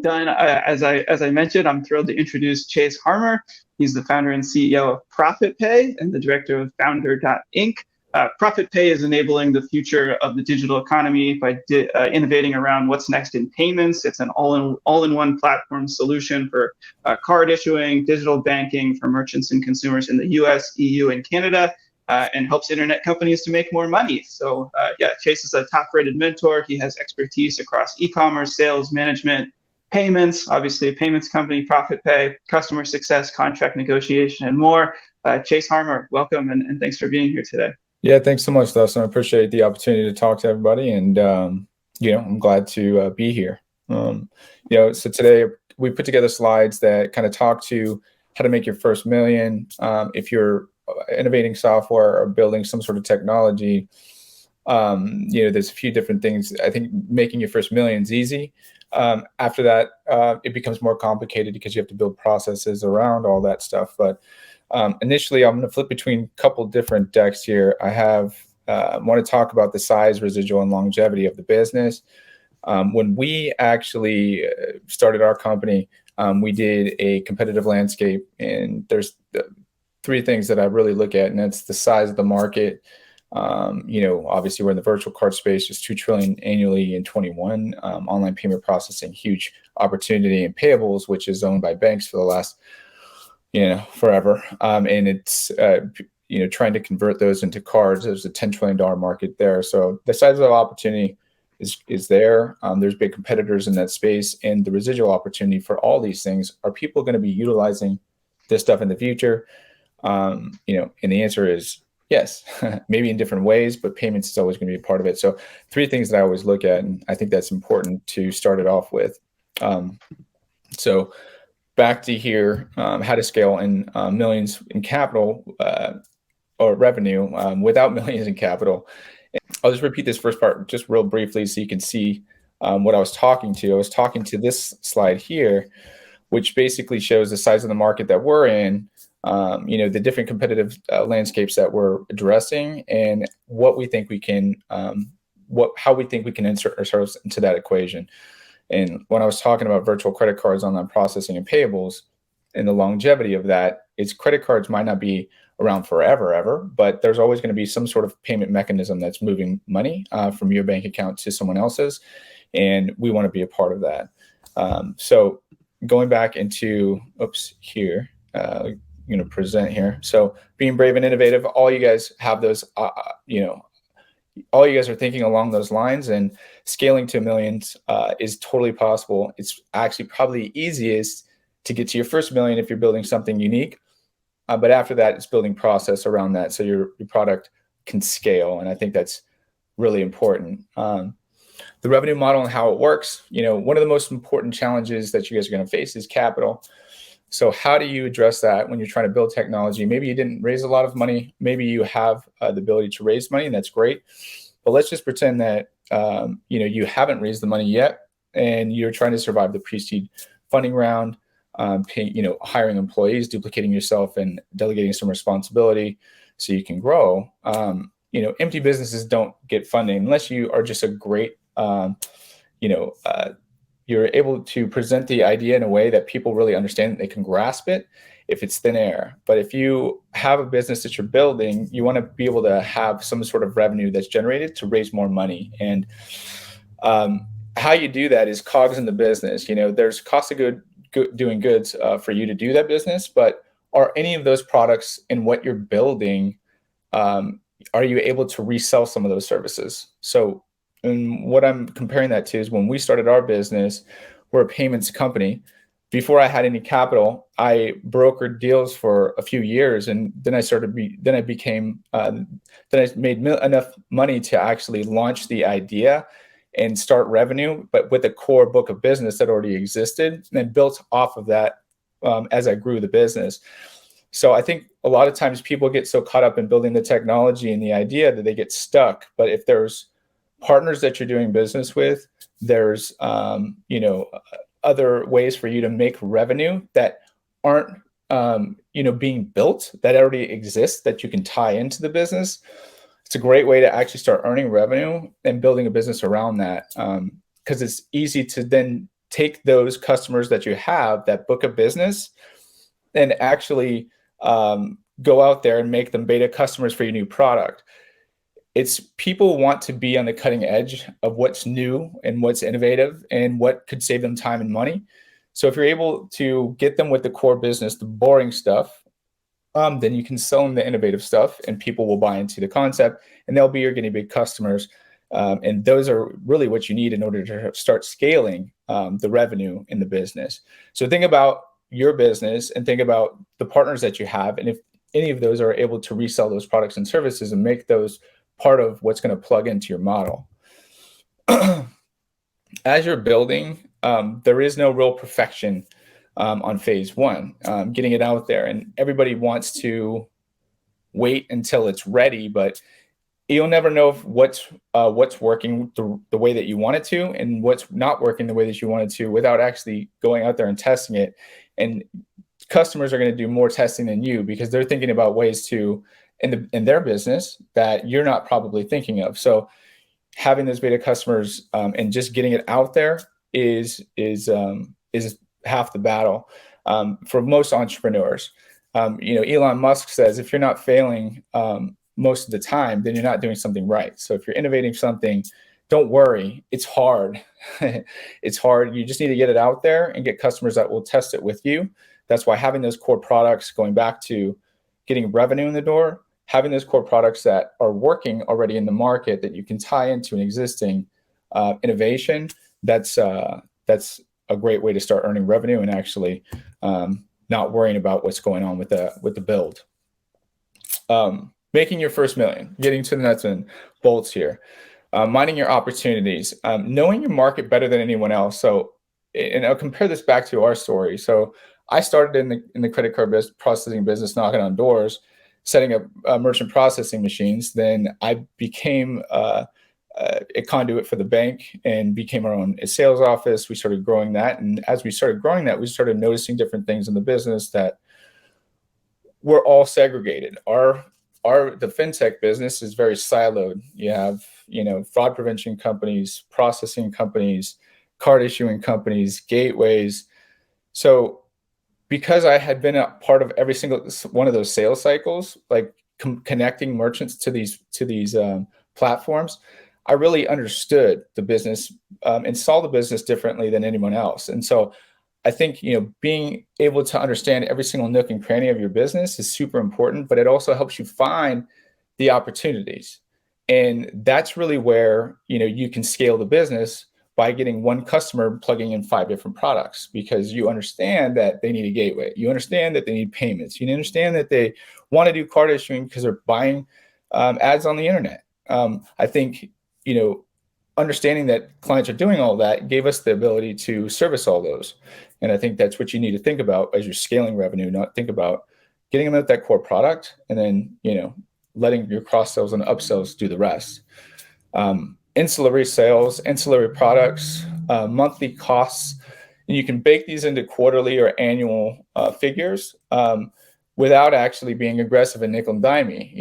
done. As I mentioned, I'm thrilled to introduce Chase Harmer. He's the founder and CEO of ProfitPay and the director of Founder.inc. ProfitPay is enabling the future of the digital economy by innovating around what's next in payments. It's an all-in-one platform solution for card issuing, digital banking for merchants and consumers in the US, EU, and Canada, and helps internet companies to make more money. So yeah, Chase is a top-rated mentor. He has expertise across e-commerce, sales management, payments, obviously a payments company, ProfitPay, customer success, contract negotiation, and more. Chase Harmer, welcome, and thanks for being here today. Yeah, thanks so much, Dustin. I appreciate the opportunity to talk to everybody, and I'm glad to be here. So today we put together slides that kind of talk to how to make your first million. If you're innovating software or building some sort of technology, there's a few different things. I think making your first million is easy. After that, it becomes more complicated because you have to build processes around all that stuff. But initially, I'm going to flip between a couple different decks here. I want to talk about the size, residual, and longevity of the business. When we actually started our company, we did a competitive landscape, and there's three things that I really look at, and that's the size of the market. Obviously we're in the virtual card space, just $2 trillion annually in 21. Online payment processing, huge opportunity, and payables, which is owned by banks for the last forever. And it's, trying to convert those into cards. There's a $10 trillion market there. So the size of the opportunity is there. There's big competitors in that space. And the residual opportunity for all these things, are people going to be utilizing this stuff in the future? And the answer is yes, maybe in different ways, but payments is always going to be a part of it. So three things that I always look at, and I think that's important to start it off with. So back to here, how to scale in millions in capital or revenue without millions in capital. I'll just repeat this first part just real briefly so you can see what I was talking to. I was talking to this slide here, which basically shows the size of the market that we're in, the different competitive landscapes that we're addressing, and what we think we can, how we think we can insert ourselves into that equation. And when I was talking about virtual credit cards, online processing, and payables, and the longevity of that, is credit cards might not be around forever, ever, but there's always going to be some sort of payment mechanism that's moving money from your bank account to someone else's, and we want to be a part of that. So going back into, here, present here. So being brave and innovative, all you guys have those, all you guys are thinking along those lines, and scaling to millions is totally possible. It's actually probably easiest to get to your first million if you're building something unique. But after that, it's building process around that so your product can scale. And I think that's really important. The revenue model and how it works, one of the most important challenges that you guys are going to face is capital. So how do you address that when you're trying to build technology? Maybe you didn't raise a lot of money. Maybe you have the ability to raise money, and that's great. But let's just pretend that you haven't raised the money yet, and you're trying to survive the pre-seed funding round, hiring employees, duplicating yourself, and delegating some responsibility so you can grow. Empty businesses don't get funding unless you are just a great, you're able to present the idea in a way that people really understand that they can grasp it. If it's thin air. But if you have a business that you're building, you want to be able to have some sort of revenue that's generated to raise more money. And how you do that is cogs in the business. There's cost of doing goods for you to do that business, but are any of those products in what you're building, are you able to resell some of those services? So, and what I'm comparing that to is when we started our business, we're a payments company. Before I had any capital, I brokered deals for a few years, and then I made enough money to actually launch the idea and start revenue, but with a core book of business that already existed, and then built off of that as I grew the business. So I think a lot of times people get so caught up in building the technology and the idea that they get stuck. But if there's partners that you're doing business with, there's other ways for you to make revenue that aren't being built, that already exist, that you can tie into the business. It's a great way to actually start earning revenue and building a business around that, because it's easy to then take those customers that you have, that book of business, and actually go out there and make them beta customers for your new product. It's people want to be on the cutting edge of what's new and what's innovative and what could save them time and money. So if you're able to get them with the core business, the boring stuff, then you can sell them the innovative stuff and people will buy into the concept and they'll be your guinea pig customers. And those are really what you need in order to start scaling the revenue in the business. So think about your business and think about the partners that you have. And if any of those are able to resell those products and services and make those part of what's going to plug into your model. As you're building, there is no real perfection on phase one, getting it out there. And everybody wants to wait until it's ready, but you'll never know what's working the way that you want it to and what's not working the way that you want it to without actually going out there and testing it. And customers are going to do more testing than you because they're thinking about ways to in their business that you're not probably thinking of. So having those beta customers and just getting it out there is half the battle for most entrepreneurs. Elon Musk says if you're not failing most of the time, then you're not doing something right. So if you're innovating something, don't worry. It's hard. It's hard. You just need to get it out there and get customers that will test it with you. That's why having those core products, going back to getting revenue in the door, having those core products that are working already in the market that you can tie into an existing innovation, that's a great way to start earning revenue and actually not worrying about what's going on with the build. Making your first million, getting to the nuts and bolts here, minding your opportunities, knowing your market better than anyone else. So, and I'll compare this back to our story. So I started in the credit card processing business, knocking on doors, setting up merchant processing machines. Then I became a conduit for the bank and became our own sales office. We started growing that. And as we started growing that, we started noticing different things in the business that were all segregated. The fintech business is very siloed. You have, fraud prevention companies, processing companies, card issuing companies, gateways. So because I had been a part of every single one of those sales cycles, like connecting merchants to these platforms, I really understood the business and saw the business differently than anyone else. And so I think, being able to understand every single nook and cranny of your business is super important, but it also helps you find the opportunities. And that's really where, you can scale the business by getting one customer plugging in 5 different products, because you understand that they need a gateway. You understand that they need payments. You understand that they want to do card issuing because they're buying ads on the internet. I think, understanding that clients are doing all that gave us the ability to service all those. And I think that's what you need to think about as you're scaling revenue, not think about getting them at that core product and then, letting your cross sells and upsells do the rest. Ancillary sales, ancillary products, monthly costs, and you can bake these into quarterly or annual figures without actually being aggressive and nickel and dimey.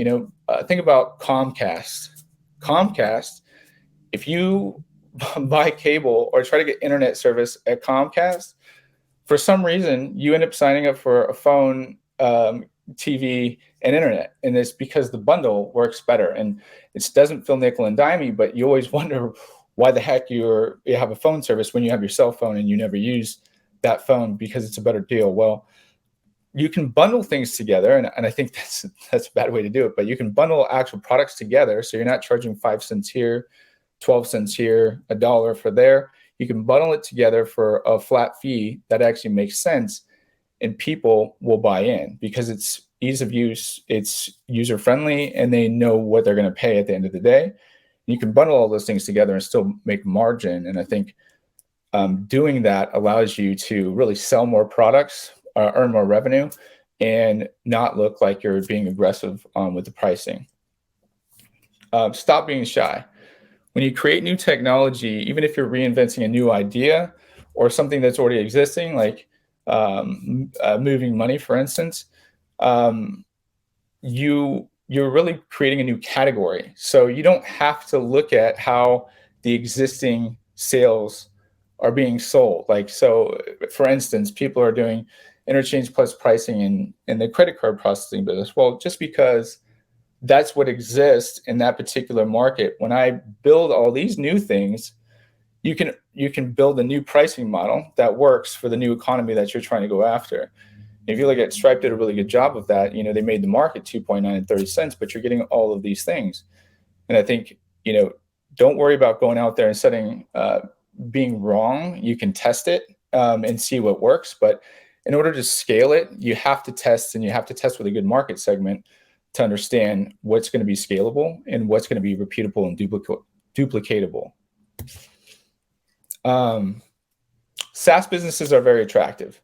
Think about Comcast. Comcast, if you buy cable or try to get internet service at Comcast, for some reason, you end up signing up for a phone, TV, and internet. And it's because the bundle works better. And it doesn't feel nickel and dimey, but you always wonder why the heck you have a phone service when you have your cell phone and you never use that phone because it's a better deal. Well, you can bundle things together. And I think that's a bad way to do it. But you can bundle actual products together. So you're not charging 5 cents here, 12 cents here, $1 for there. You can bundle it together for a flat fee that actually makes sense, and people will buy in because it's ease of use, it's user friendly, and they know what they're going to pay at the end of the day. You can bundle all those things together and still make margin. And I think doing that allows you to really sell more products, earn more revenue, and not look like you're being aggressive with the pricing. Stop being shy. When you create new technology, even if you're reinventing a new idea or something that's already existing, like moving money, for instance, you're really creating a new category. So you don't have to look at how the existing sales are being sold. Like, so for instance, people are doing interchange plus pricing in the credit card processing business. Well, just because that's what exists in that particular market, when I build all these new things, you can build a new pricing model that works for the new economy that you're trying to go after. If you look at Stripe, did a really good job of that. They made the market 2.9 and 30 cents, but you're getting all of these things. And I think, don't worry about going out there and setting, being wrong. You can test it and see what works. But in order to scale it, you have to test, and you have to test with a good market segment to understand what's going to be scalable and what's going to be repeatable and duplicatable. SaaS businesses are very attractive.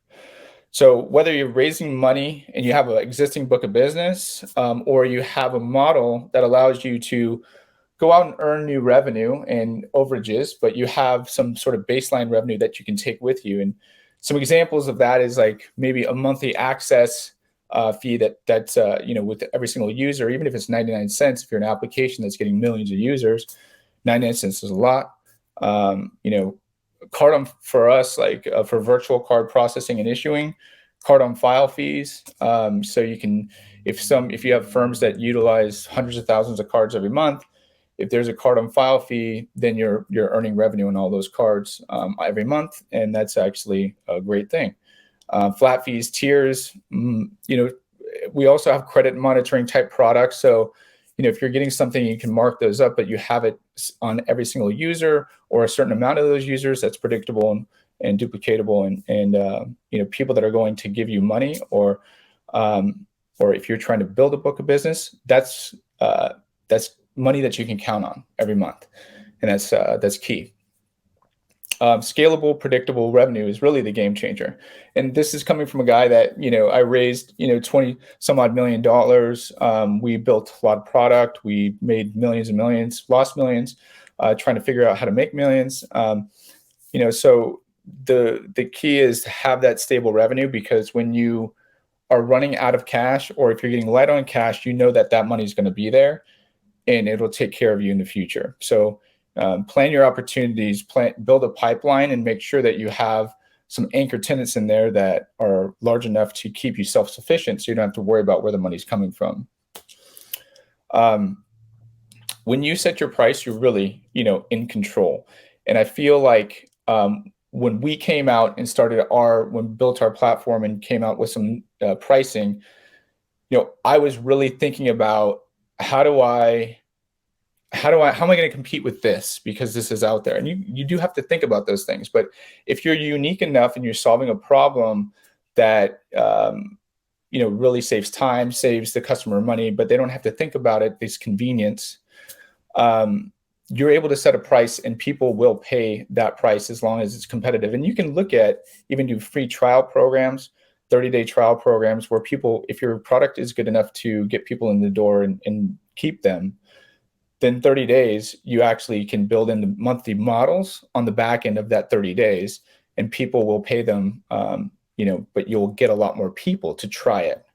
So whether you're raising money and you have an existing book of business, or you have a model that allows you to go out and earn new revenue and overages, but you have some sort of baseline revenue that you can take with you. And some examples of that is like maybe a monthly access fee that's with every single user, even if it's 99 cents, if you're an application that's getting millions of users, 99 cents is a lot. Card on for us, like for virtual card processing and issuing, card on file fees. So you can, if you have firms that utilize hundreds of thousands of cards every month, if there's a card on file fee, then you're earning revenue on all those cards every month, and that's actually a great thing. Flat fees, tiers. We also have credit monitoring type products. So if you're getting something, you can mark those up, but you have it on every single user or a certain amount of those users that's predictable and duplicatable, and people that are going to give you money, or if you're trying to build a book of business, that's money that you can count on every month, and that's key. Scalable, predictable revenue is really the game changer. And this is coming from a guy that, I raised, 20 some odd $1 million. We built a lot of product. We made millions and millions, lost millions, trying to figure out how to make millions. So the key is to have that stable revenue, because when you are running out of cash, or if you're getting light on cash, that money is going to be there and it'll take care of you in the future. So plan your opportunities, build a pipeline, and make sure that you have some anchor tenants in there that are large enough to keep you self-sufficient, so you don't have to worry about where the money's coming from. When you set your price, you're really, in control. And I feel like when we came out and when we built our platform and came out with some pricing, I was really thinking about how am I going to compete with this, because this is out there. And you do have to think about those things. But if you're unique enough and you're solving a problem that, really saves time, saves the customer money, but they don't have to think about it, this convenience, you're able to set a price and people will pay that price as long as it's competitive. And you can look at, even do free trial programs, 30-day trial programs, where people, if your product is good enough to get people in the door and keep them, then 30 days, you actually can build in the monthly models on the back end of that 30 days, and people will pay them, but you'll get a lot more people to try it.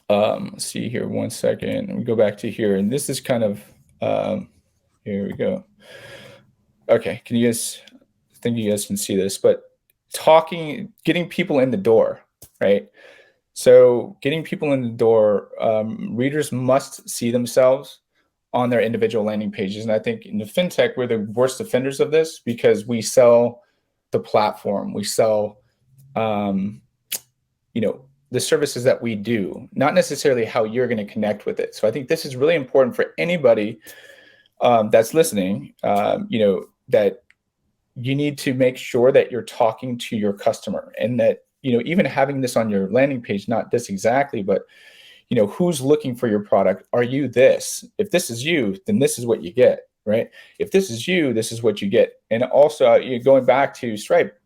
Let's see here, one second. We go back to here, and this is kind of, here we go. Okay, I think you guys can see this, but getting people in the door, right? So getting people in the door, readers must see themselves on their individual landing pages. And I think in the fintech, we're the worst offenders of this, because we sell the platform. We sell, the services that we do, not necessarily how you're going to connect with it. So I think this is really important for anybody that's listening, that you need to make sure that you're talking to your customer, and that, even having this on your landing page, not this exactly, but, who's looking for your product? Are you this? If this is you, then this is what you get, right? If this is you, this is what you get. And also, going back to Stripe,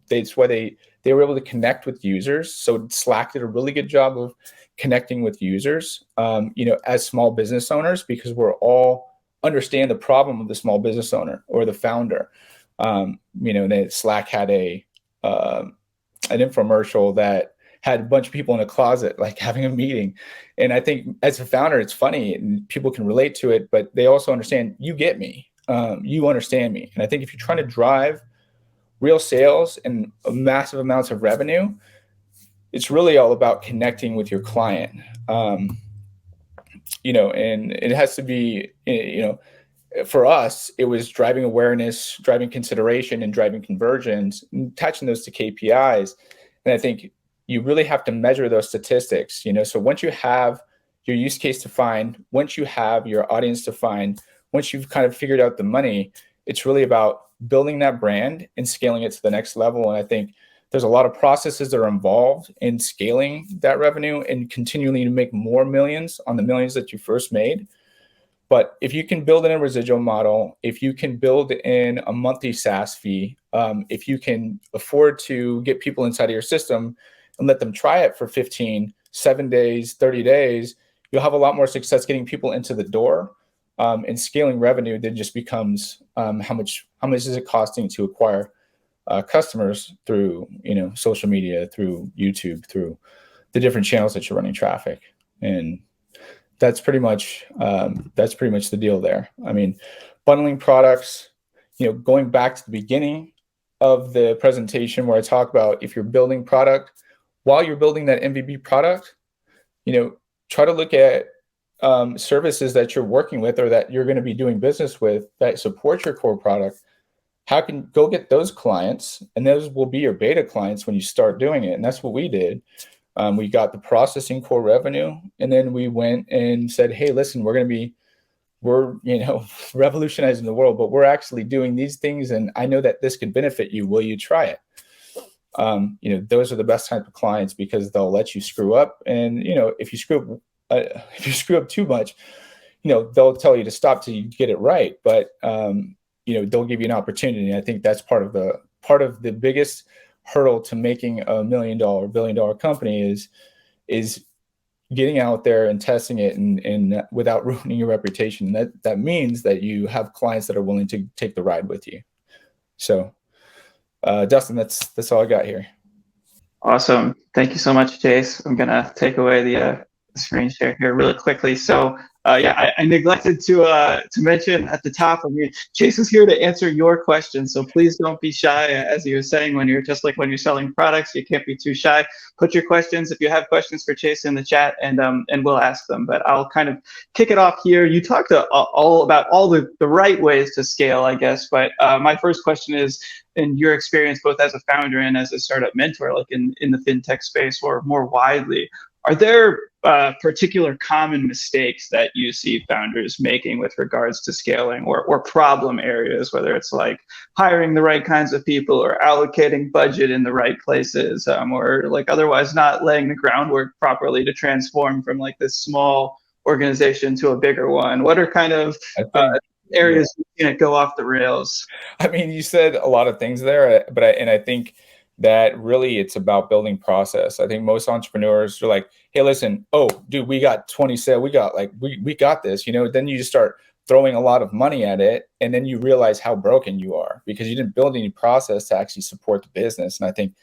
that's why they were able to connect with users. So Slack did a really good job of connecting with users, as small business owners, because we're all understand the problem of the small business owner or the founder. Slack had an infomercial that had a bunch of people in a closet, like having a meeting. And I think as a founder, it's funny and people can relate to it, but they also understand, you get me. you understand me. And I think if you're trying to drive real sales and massive amounts of revenue, it's really all about connecting with your client. And it has to be, for us, it was driving awareness, driving consideration, and driving conversions, and attaching those to KPIs. And I think you really have to measure those statistics. So once you have your use case defined, once you have your audience defined, once you've kind of figured out the money, it's really about building that brand and scaling it to the next level. And I think there's a lot of processes that are involved in scaling that revenue and continually to make more millions on the millions that you first made. But if you can build in a residual model, if you can build in a monthly SaaS fee, if you can afford to get people inside of your system and let them try it for 15, 7 days, 30 days, you'll have a lot more success getting people into the door. And scaling revenue then just becomes how much is it costing to acquire customers through social media, through YouTube, through the different channels that you're running traffic. And that's pretty much the deal there. I mean, bundling products, going back to the beginning of the presentation where I talk about if you're building product, while you're building that MVP product, try to look at services that you're working with or that you're going to be doing business with that support your core product. How can go get those clients, and those will be your beta clients when you start doing it. And that's what we did. We got the processing core revenue, and then we went and said, hey, listen, we're revolutionizing the world, but we're actually doing these things, and I know that this could benefit you. Will you try it? Those are the best type of clients because they'll let you screw up. And if you screw up too much, they'll tell you to stop till you get it right. But they'll give you an opportunity. I think that's part of the biggest hurdle to making a $1 million, $1 billion company is getting out there and testing it and without ruining your reputation. That means that you have clients that are willing to take the ride with you. So, Dustin, that's all I got here. Awesome. Thank you so much, Chase. I'm gonna take away the screen share here really quickly. So I neglected to mention at the top, Chase is here to answer your questions. So please don't be shy. As you were saying, when you're selling products, you can't be too shy. Put your questions, if you have questions for Chase, in the chat, and we'll ask them. But I'll kind of kick it off here. You talked all about all the right ways to scale, I guess. But my first question is, in your experience, both as a founder and as a startup mentor, like in the fintech space or more widely, are there particular common mistakes that you see founders making with regards to scaling, or problem areas, whether it's like hiring the right kinds of people or allocating budget in the right places, or like otherwise not laying the groundwork properly to transform from like this small organization to a bigger one? What are kind of areas you can't go off the rails? I mean, you said a lot of things there, but I think that really it's about building process. I think most entrepreneurs are like, hey, listen, oh, dude, we got 20 sales. We got this, then you just start throwing a lot of money at it. And then you realize how broken you are because you didn't build any process to actually support the business. And I think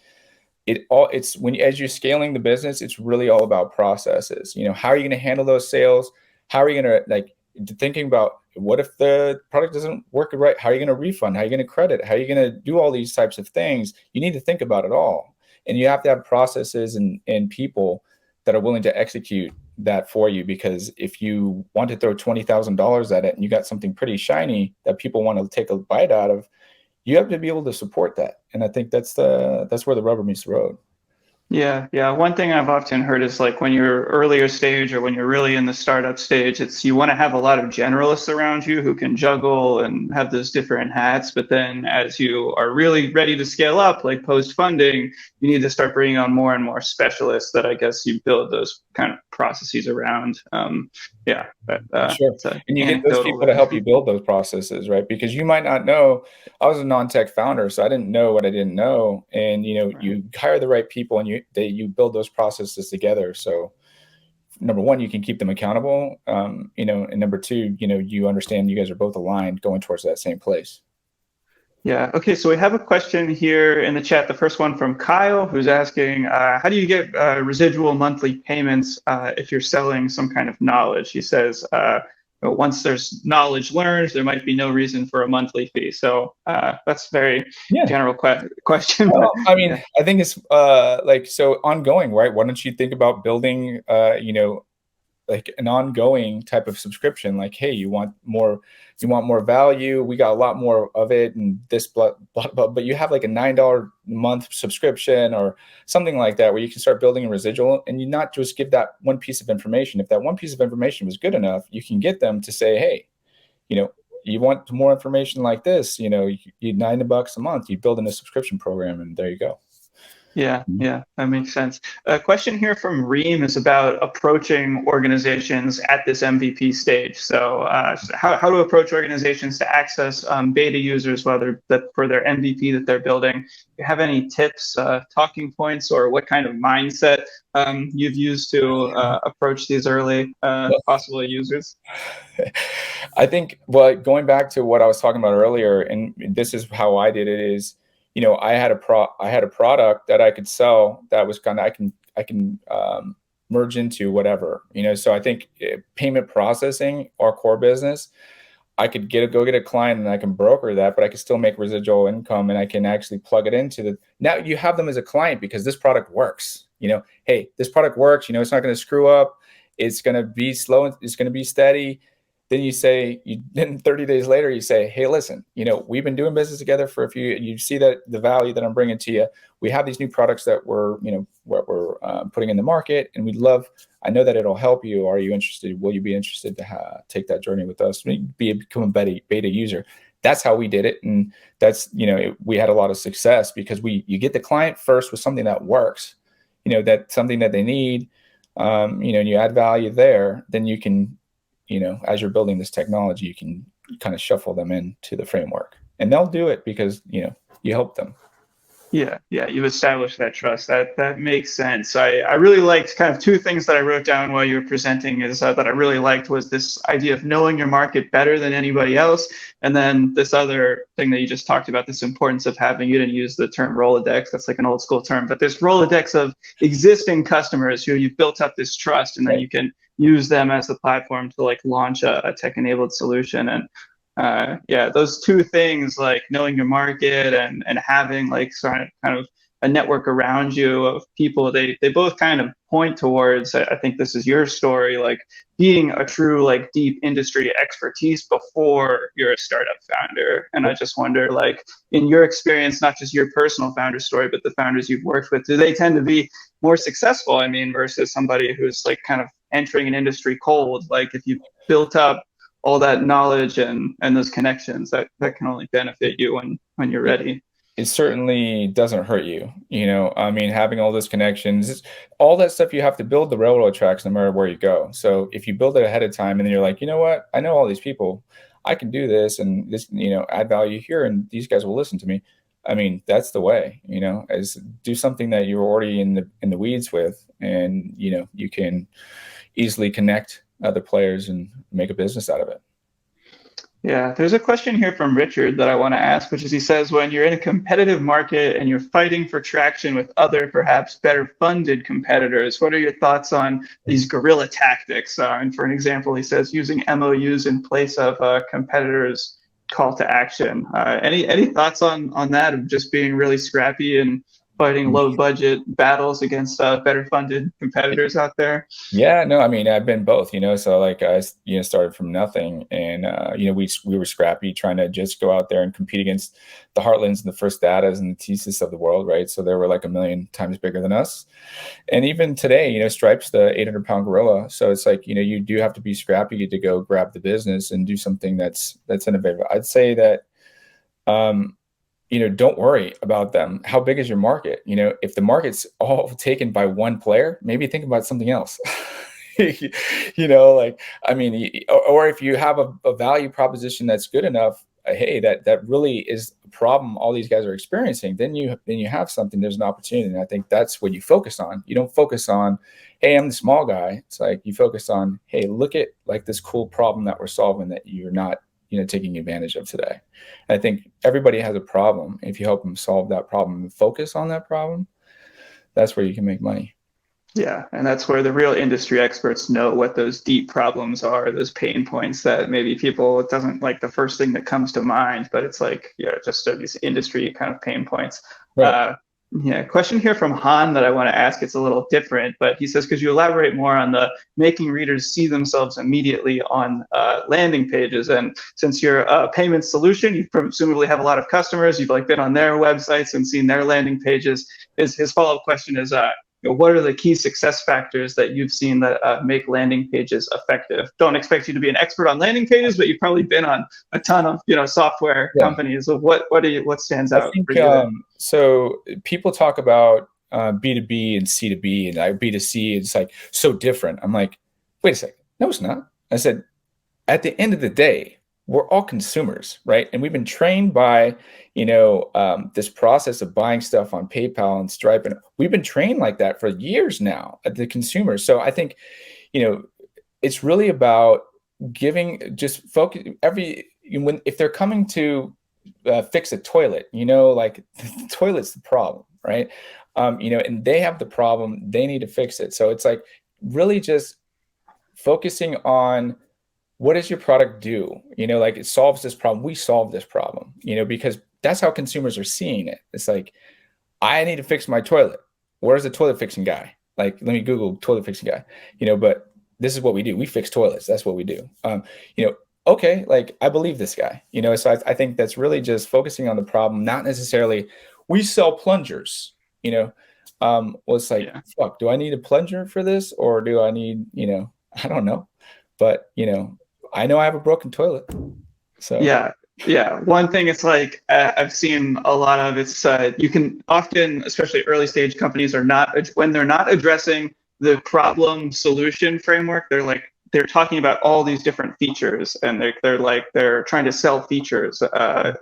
as you're scaling the business, it's really all about processes. How are you going to handle those sales? How are you going to thinking about what if the product doesn't work right? How are you going to refund? How are you going to credit? How are you going to do all these types of things? You need to think about it all. And you have to have processes and people that are willing to execute that for you. Because if you want to throw $20,000 at it and you got something pretty shiny that people want to take a bite out of, you have to be able to support that. And I think that's where the rubber meets the road. Yeah. One thing I've often heard is like when you're earlier stage or when you're really in the startup stage, you want to have a lot of generalists around you who can juggle and have those different hats. But then as you are really ready to scale up, like post funding, you need to start bringing on more and more specialists that I guess you build those kind of processes around. Sure. And you get those people to help you build those processes, right? Because you might not know. I was a non-tech founder, so I didn't know what I didn't know. And you hire the right people and you build those processes together. So number one, you can keep them accountable. And number two, you understand you guys are both aligned going towards that same place. Yeah. Okay. So we have a question here in the chat. The first one from Kyle, who's asking, how do you get residual monthly payments if you're selling some kind of knowledge? He says, once there's knowledge learned, there might be no reason for a monthly fee. So that's a very Yeah. general question. Well, But, I mean, yeah. I think it's like, so ongoing, right? Why don't you think about building, like an ongoing type of subscription? Like, hey, you want more value, we got a lot more of it, and this blah, blah, blah, but you have like a $9 a month subscription or something like that, where you can start building a residual, and you not just give that one piece of information. If that one piece of information was good enough, you can get them to say, hey, you want more information like this, you need $90 a month, you build in a subscription program, and there you go. Yeah, yeah, that makes sense. A question here from Reem is about approaching organizations at this MVP stage. So, how to approach organizations to access beta users, whether that for their MVP that they're building. Do you have any tips, talking points, or what kind of mindset you've used to approach these early possible users? I think, well, going back to what I was talking about earlier, and this is how I did it, is, I had a product that I could sell that was kind of, I can merge into whatever, so I think payment processing, our core business, I could go get a client and I can broker that, but I can still make residual income, and I can actually plug it into now you have them as a client because this product works. Hey, this product works, it's not going to screw up. It's going to be slow. It's going to be steady. Then then 30 days later, you say, hey, listen, we've been doing business together for a few, you see that the value that I'm bringing to you. We have these new products that we're putting in the market, and I know that it'll help you. Are you interested? Will you be interested to take that journey with us? Become a beta user. That's how we did it. And that's, we had a lot of success because you get the client first with something that works, that's something that they need, and you add value there, then you can, as you're building this technology, you can kind of shuffle them into the framework, and they'll do it because, you help them. Yeah, yeah, you've established that trust. That makes sense. I really liked kind of two things that I wrote down while you were presenting is that I really liked was this idea of knowing your market better than anybody else, and then this other thing that you just talked about, this importance of having, you didn't use the term Rolodex, that's like an old school term, but this Rolodex of existing customers who you've built up this trust, and then you can use them as the platform to like launch a tech-enabled solution. And yeah, those two things, like knowing your market and having like kind of a network around you of people, they both kind of point towards, I think this is your story, like being a true like deep industry expertise before you're a startup founder. And I just wonder, like in your experience, not just your personal founder story, but the founders you've worked with, do they tend to be more successful? I mean, versus somebody who's like kind of entering an industry cold, like if you built up all that knowledge and those connections, that can only benefit you when you're ready. It certainly doesn't hurt you. I mean, having all those connections, all that stuff, you have to build the railroad tracks no matter where you go. So if you build it ahead of time and then you're like, you know what, I know all these people, I can do this and this, add value here, and these guys will listen to me. I mean, that's the way, is do something that you're already in the weeds with, and, you can easily connect other players and make a business out of it. Yeah, there's a question here from Richard that I want to ask, which is, he says, when you're in a competitive market and you're fighting for traction with other, perhaps better funded competitors, what are your thoughts on these guerrilla tactics? And for an example, he says using MOUs in place of competitors' call to action. Any thoughts on that, of just being really scrappy and fighting low budget battles against better funded competitors out there? Yeah, no, I mean, I've been both, so like I, started from nothing, and, we were scrappy trying to just go out there and compete against the Heartlands and the First Datas and the TSYS of the world, right? So they were like a million times bigger than us. And even today, Stripe's the 800-pound gorilla. So it's like, you do have to be scrappy to go grab the business and do something that's innovative. I'd say that, don't worry about them. How big is your market? If the market's all taken by one player, maybe think about something else. Like, I mean, or if you have a value proposition that's good enough, hey, that really is a problem all these guys are experiencing, then you have something, there's an opportunity. And I think that's what you focus on. You don't focus on, hey, I'm the small guy. It's like you focus on, hey, look at like this cool problem that we're solving that you're not taking advantage of today. And I think everybody has a problem. If you help them solve that problem and focus on that problem, that's where you can make money. Yeah, and that's where the real industry experts know what those deep problems are, those pain points that maybe people, it doesn't like the first thing that comes to mind, but it's like, yeah, just these industry kind of pain points. Right. Yeah, question here from Han that I want to ask. It's a little different, but he says, could you elaborate more on the making readers see themselves immediately on landing pages? And since you're a payment solution, you presumably have a lot of customers. You've like been on their websites and seen their landing pages. His follow-up question is, what are the key success factors that you've seen that make landing pages effective? Don't expect you to be an expert on landing pages, but you've probably been on a ton of software Yeah. companies. So what stands I out think for you there? so. People talk about B2B and C2B and B2C. It's like so different. I'm like, wait a second. No, it's not. I said, at the end of the day, we're all consumers, right? And we've been trained by, this process of buying stuff on PayPal and Stripe, and we've been trained like that for years now at the consumers. So I think, it's really about giving just focus if they're coming to fix a toilet, like the toilet's the problem, right? And they have the problem, they need to fix it. So it's like really just focusing on what does your product do? Like it solves this problem. We solve this problem, because that's how consumers are seeing it. It's like, I need to fix my toilet. Where's the toilet fixing guy? Like, let me Google toilet fixing guy, but this is what we do. We fix toilets. That's what we do. Okay, like I believe this guy, so I think that's really just focusing on the problem, not necessarily we sell plungers, well, it's like, Yeah. fuck, do I need a plunger for this? Or do I need, I don't know, but I know I have a broken toilet. So Yeah, yeah. One thing it's like I've seen a lot of it's you can often, especially early stage companies, are not when they're not addressing the problem solution framework. They're talking about all these different features, and they're trying to sell features,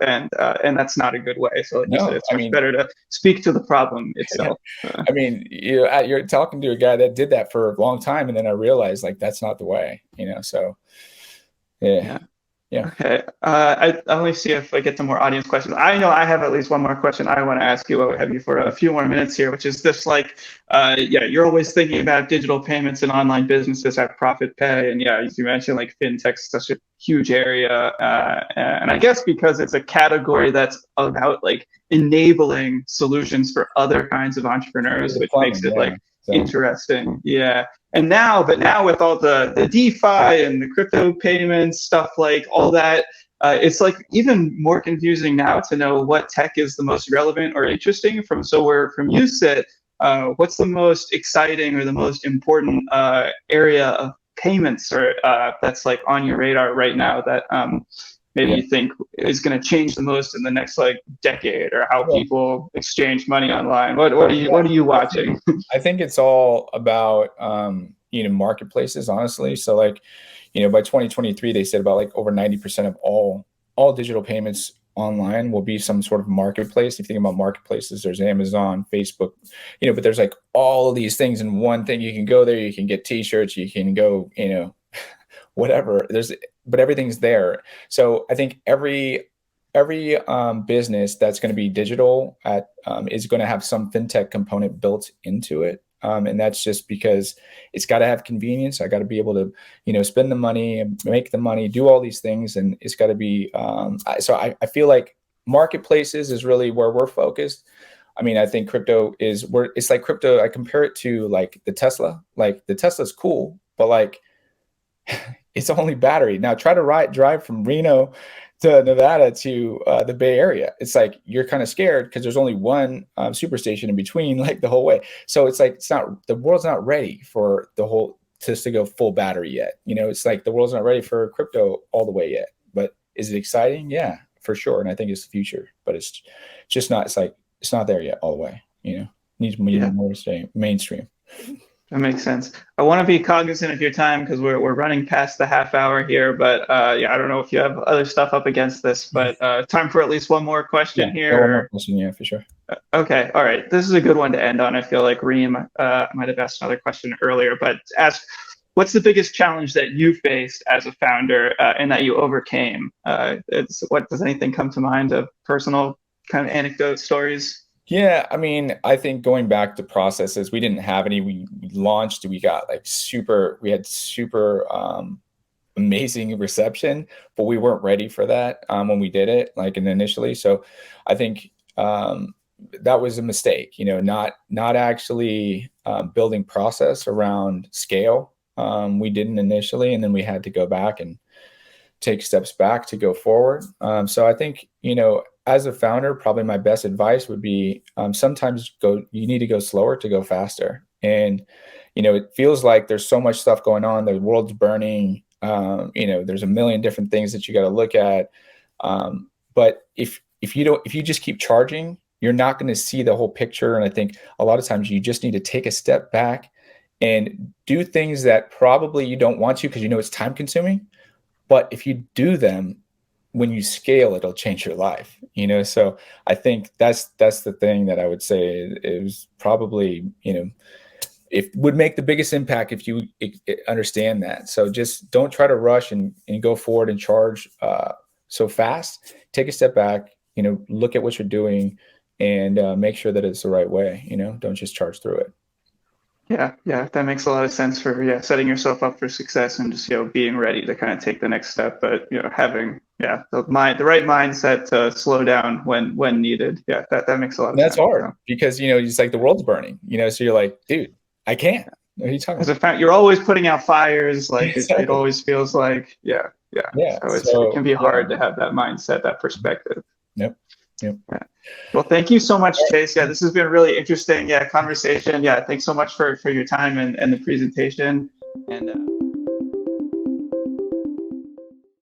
and that's not a good way. So like you said, no, it's much better to speak to the problem itself. I mean, you're talking to a guy that did that for a long time, and then I realized like that's not the way, So yeah. Okay. I'll only see if I get some more audience questions. I know I have at least one more question I want to ask you. I'll have you for a few more minutes here, which is this you're always thinking about digital payments and online businesses at ProfitPay. And yeah, as you mentioned, like fintech's such a huge area. And I guess because it's a category that's about like enabling solutions for other kinds of entrepreneurs, which makes it interesting. Yeah. But now with all the DeFi and the crypto payments stuff, like all that, it's like even more confusing now to know what tech is the most relevant or interesting from you sit, what's the most exciting or the most important area of payments or that's like on your radar right now that maybe you think is going to change the most in the next like decade, or how people exchange money online? What are you watching? I think it's all about marketplaces, honestly. So like, by 2023, they said about like over 90% of all digital payments online will be some sort of marketplace. If you think about marketplaces, there's Amazon, Facebook, but there's like all of these things in one thing. You can go there, you can get t-shirts, you can go, whatever. But everything's there. So I think every business that's going to be digital is going to have some fintech component built into it. And that's just because it's got to have convenience. I got to be able to, spend the money and make the money, do all these things. And it's got to be, so I feel like marketplaces is really where we're focused. I mean, I think it's like crypto. I compare it to like the Tesla. Like the Tesla's cool, but like it's only battery. Now try to drive from Reno to Nevada to the Bay Area. It's like you're kind of scared because there's only one superstation in between, like the whole way. So it's like the world's not ready for the whole to go full battery yet. It's like the world's not ready for crypto all the way yet. But is it exciting? Yeah, for sure. And I think it's the future. But it's just not. It's like it's not there yet all the way. Needs more to stay mainstream. That makes sense. I want to be cognizant of your time because we're running past the half hour here, but I don't know if you have other stuff up against this, but time for at least one more question here. One more question, yeah, for sure. Okay, all right. This is a good one to end on. I feel like Reem might have asked another question earlier, but ask, what's the biggest challenge that you faced as a founder and that you overcame? Does anything come to mind of personal kind of anecdote stories? Yeah, I mean, I think going back to processes, we didn't have any. We launched, we got like we had super amazing reception, but we weren't ready for that when we did it, like initially. So I think that was a mistake, not actually building process around scale. We didn't initially, and then we had to go back and take steps back to go forward. So I think, as a founder, probably my best advice would be sometimes you need to go slower to go faster. And, it feels like there's so much stuff going on. The world's burning. There's a million different things that you got to look at. But if you just keep charging, you're not going to see the whole picture. And I think a lot of times you just need to take a step back and do things that probably you don't want to, because it's time consuming. But if you do them, when you scale, it'll change your life, So I think that's the thing that I would say is probably, it would make the biggest impact if you understand that. So just don't try to rush and go forward and charge so fast. Take a step back, look at what you're doing and make sure that it's the right way, don't just charge through it. Yeah, that makes a lot of sense for setting yourself up for success and just being ready to kind of take the next step, but having the right mindset to slow down when needed. Yeah, that makes a lot of sense. That's hard because it's like the world's burning, so you're like, dude, I can't. What are you talking about? You're always putting out fires, like Exactly. it always feels like Yeah. So it can be hard to have that mindset, that perspective. Yep. Yeah. Well, thank you so much, Chase. Yeah, this has been a really interesting conversation. Yeah, thanks so much for your time and the presentation. And